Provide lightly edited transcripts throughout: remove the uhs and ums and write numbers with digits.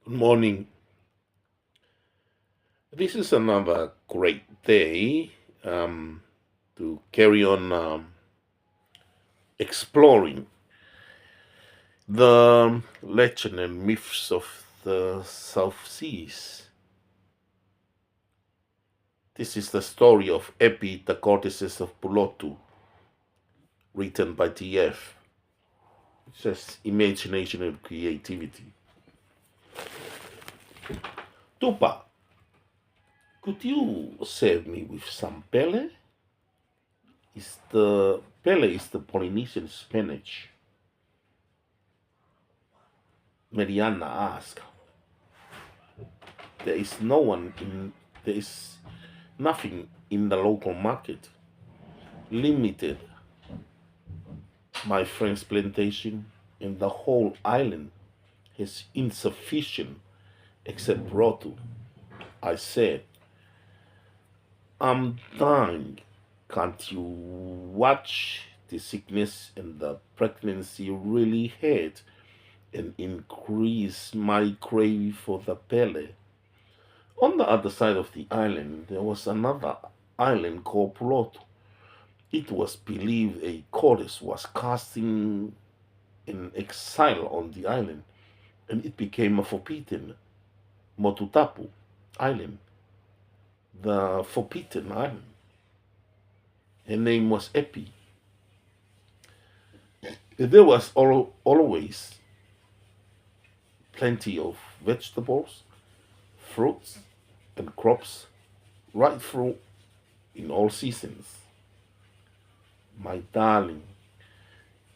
Good morning. This is another great day to carry on exploring the legend and myths of the South Seas. This is the story of Epi, the goddesses of Pulotu, written by TF. It says imagination and creativity. Tupa, could you serve me with some pele? Is the pele is the Polynesian spinach? Mariana asked. There is no one in there is nothing in the local market. Limited my friend's plantation and the whole island is insufficient except Rotu. I said, I'm dying. Can't you watch the sickness and the pregnancy really hurt and increase my craving for the pele? On the other side of the island, there was another island called Pulotu. It was believed a goddess was casting in exile on the island, and it became a forbidden Motutapu island, the forbidden island. Her name was Epi. There was always plenty of vegetables, fruits, and crops right through in all seasons. My darling,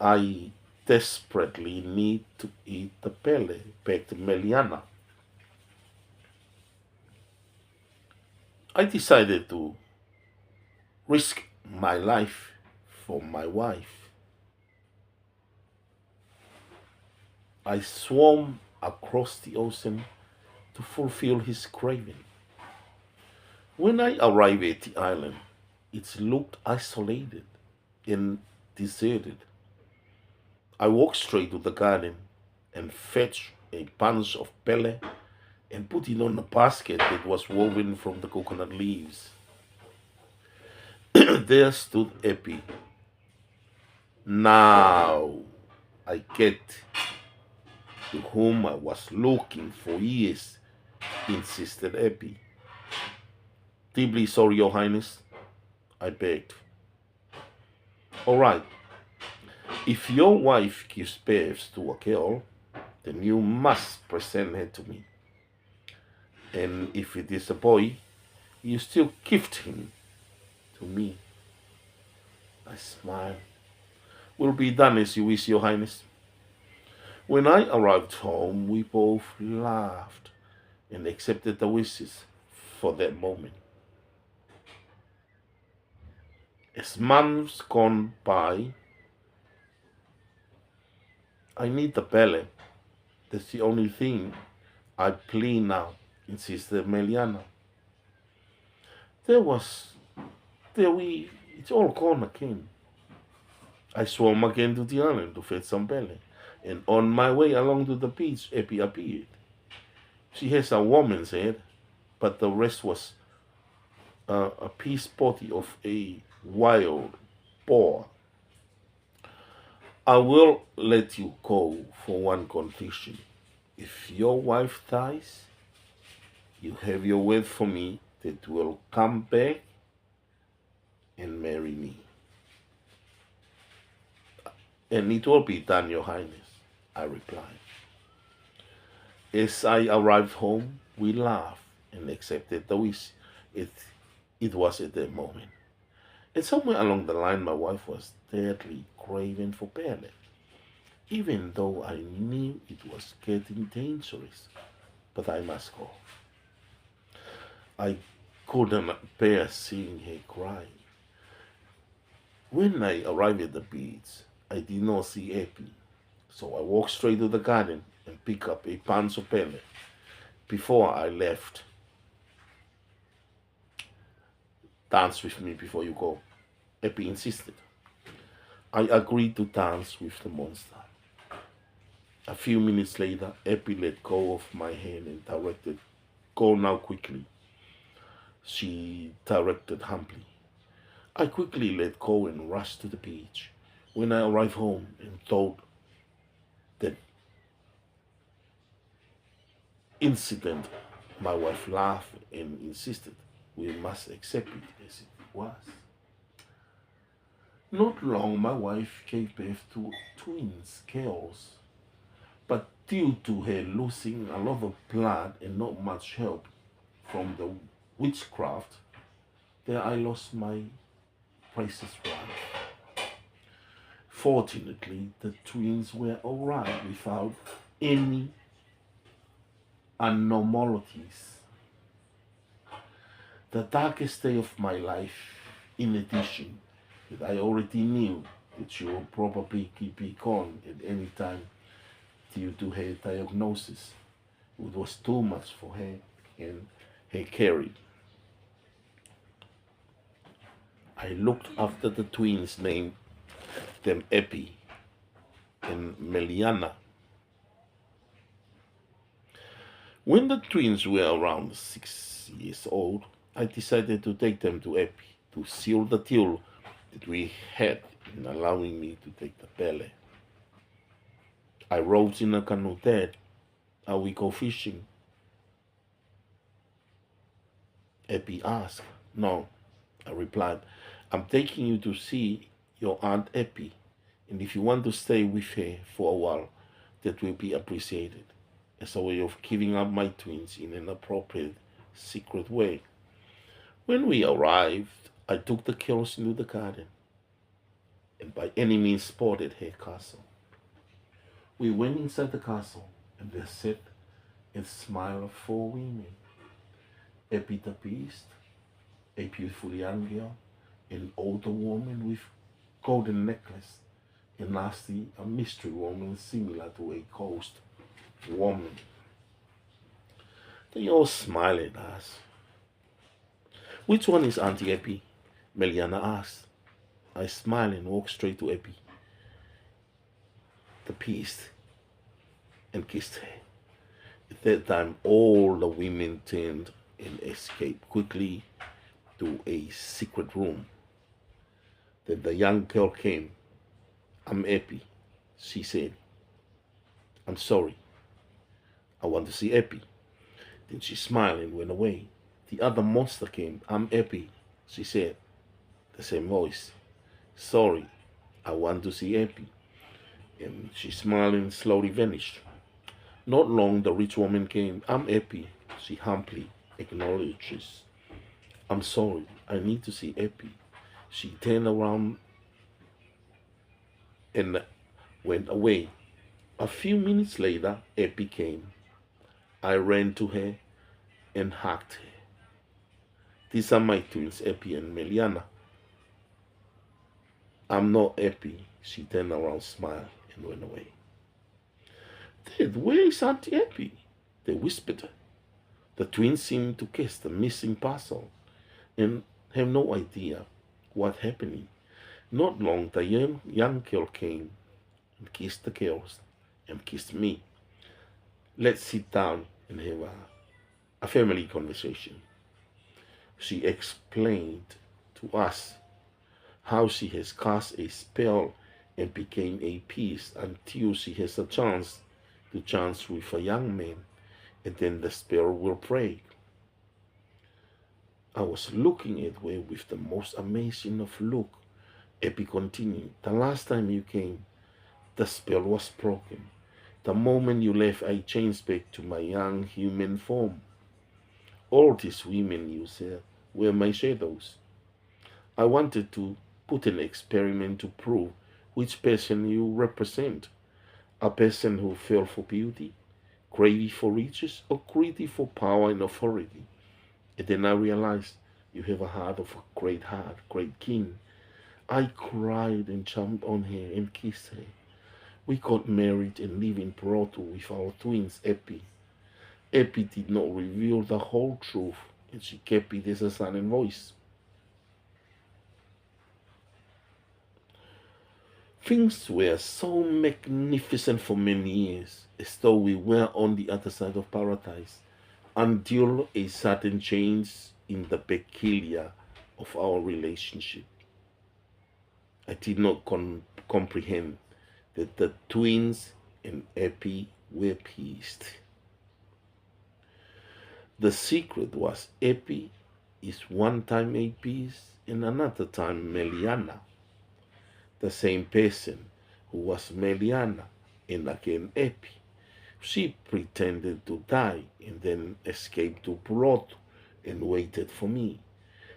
I desperately need to eat the pele, begged Meliana. I decided to risk my life for my wife. I swam across the ocean to fulfill his craving. When I arrived at the island, it looked isolated and deserted. I walked straight to the garden and fetched a bunch of pele and put it on a basket that was woven from the coconut leaves. There stood Epi. Now I get to whom I was looking for years, insisted Epi. Deeply sorry, Your Highness, I begged. All right, if your wife gives birth to a girl, then you must present her to me. And if it is a boy, you still gift him to me. I smiled. Will be done as you wish, Your Highness. When I arrived home, we both laughed and accepted the wishes for that moment. As months gone by, I need the ballet. That's the only thing I play now, insisted Meliana. There was, there we, it's all gone again. I swam again to the island to fetch some ballet, and on my way along to the beach, Epi appeared. She has a woman's head, but the rest was a piece body of a wild boar. I will let you go for one condition. If your wife dies, you have your word for me that will come back and marry me. And it will be done, Your Highness, I replied. As I arrived home, we laughed and accepted the wish. It, it was at that moment. And somewhere along the line, my wife was deadly craving for ballet, even though I knew it was getting dangerous. But I must go. I couldn't bear seeing her cry. When I arrived at the beach, I did not see Epi, so I walked straight to the garden and picked up a bunch of pele. Before I left, dance with me before you go. Epi insisted. I agreed to dance with the monster. A few minutes later, Epi let go of my hand and directed, "Go now quickly," she directed humbly. I quickly let go and rushed to the beach. When I arrived home and told that incident, my wife laughed and insisted we must accept it as it was. Not long, my wife gave birth to twins, girls, but due to her losing a lot of blood and not much help from the witchcraft, there I lost my precious wife. Fortunately, the twins were alright without any anomalies. The darkest day of my life, in addition, that I already knew that she would probably be gone at any time due to her diagnosis. It was too much for her and her carried. I looked after the twins, named them Epi and Meliana. When the twins were around 6 years old, I decided to take them to Epi to seal the deal that we had in allowing me to take the belly. I rode in a canoe. "Dad, are we go fishing?" Epi asked. "No," I replied. "I'm taking you to see your Aunt Epi, and if you want to stay with her for a while, that will be appreciated, as a way of giving up my twins in an appropriate, secret way." When we arrived, I took the girls into the garden and by any means spotted her castle. We went inside the castle, and there sat and smiled 4 women: Epi the beast, a beautiful young girl, an older woman with golden necklace, and lastly a mystery woman similar to a ghost woman. They all smiled at us. "Which one is Auntie Epi?" Meliana asked. I smiled and walked straight to Epi, the beast, and kissed her. At that time, all the women turned and escaped quickly to a secret room. Then the young girl came. "I'm Epi," she said. "I'm sorry. I want to see Epi." Then she smiled and went away. The other monster came. "I'm Epi," she said, the same voice. "Sorry, I want to see Epi." And she smiled and slowly vanished. Not long, the rich woman came. "I'm Epi," she humbly acknowledges. "I'm sorry, I need to see Epi." She turned around and went away. A few minutes later, Epi came. I ran to her and hugged her. "These are my twins, Epi and Meliana." "I'm not Epi." She turned around, smiled, and went away. "Dad, where is Auntie Epi?" they whispered. The twins seemed to guess the missing puzzle and have no idea what happened. Not long, the young girl came and kissed the girls and kissed me. "Let's sit down and have a family conversation." She explained to us how she has cast a spell and became a priest until she has a chance to chance with a young man, and then the spell will break. I was looking at her with the most amazing of look. Epi continued. "The last time you came, the spell was broken. The moment you left, I changed back to my young human form. All these women you said were my shadows. I wanted to put an experiment to prove which person you represent. A person who fell for beauty, greedy for riches, or greedy for power and authority. And then I realized you have a heart of a great king." I cried and jumped on her and kissed her. We got married and lived in Pulotu with our twins, Epi. Epi did not reveal the whole truth, and she kept it as a silent voice. Things were so magnificent for many years, as though we were on the other side of paradise, until a sudden change in the peculiar of our relationship. I did not comprehend that the twins and Epi were pleased. The secret was Epi is one time a piece and another time Meliana, the same person who was Meliana and again Epi. She pretended to die and then escaped to Pulotu and waited for me.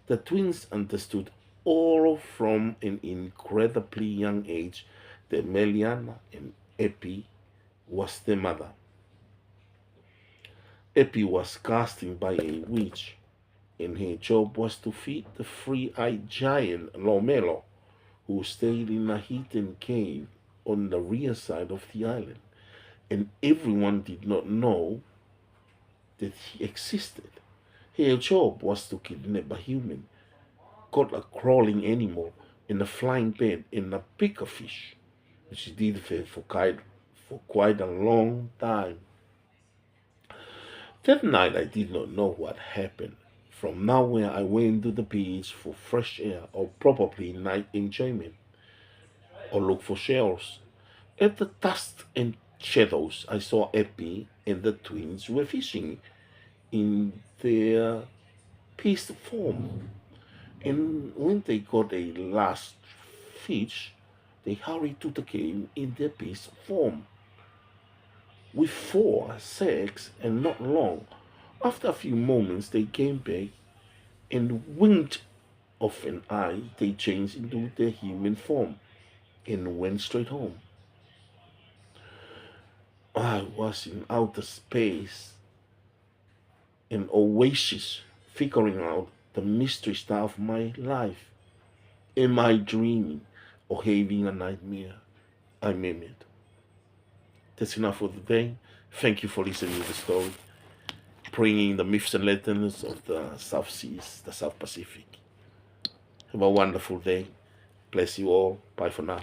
The twins understood all from an incredibly young age that Meliana and Epi was the mother. Epi was casted by a witch, and her job was to feed the three-eyed giant Lomelo, who stayed in a hidden cave on the rear side of the island, and everyone did not know that he existed. Her job was to kidnap a human, caught a crawling animal, and a flying bird, and a pick a fish. And she did it for quite a long time. That night I did not know what happened. From nowhere I went to the beach for fresh air or probably night enjoyment or look for shells. At the dust and shadows I saw Epi and the twins were fishing in their peace form. And when they got a last fish, they hurried to the cave in their peace form. With 4, 6, and not long. After a few moments, they came back and winked of an eye. They changed into their human form and went straight home. I was in outer space, an oasis, figuring out the mystery star of my life. Am I dreaming or having a nightmare? I made it. That's enough for today. Thank you for listening to the story, bringing the myths and legends of the South Seas, the South Pacific. Have a wonderful day. Bless you all. Bye for now.